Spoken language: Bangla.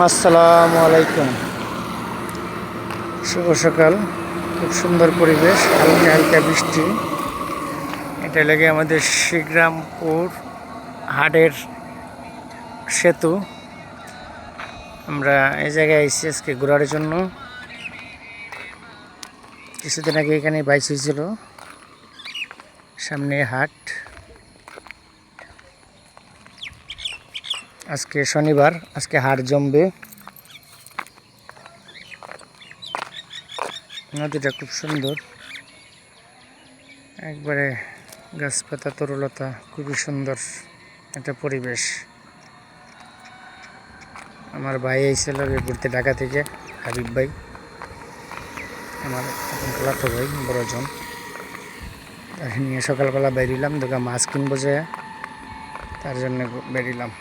আসসালামু আলাইকুম। শুভ সকাল। খুব সুন্দর পরিবেশ, হালকা হালকা বৃষ্টি। এটা লেগে আমাদের শ্রীগ্রামপুর হাটের সেতু। আমরা এই জায়গায় এসেছি আজকে ঘোরার জন্য। কিছুদিন আগে এখানে বাইচ হয়েছিল। সামনে হাট। আজকে শনিবার, আজকে হাট জমবে। নদীটা খুব সুন্দর, একবারে গাছপাতা তরুলতা, খুবই সুন্দর একটা পরিবেশ। আমার ভাই এসেছিল ঘুরতে ঢাকা থেকে, হাবিব ভাই, আমার খালাতো ভাই, বড়জন। তাকে নিয়ে সকালবেলা বেরিলাম, দোকান মাছ কিনবো যে, তার জন্য বেরিলাম।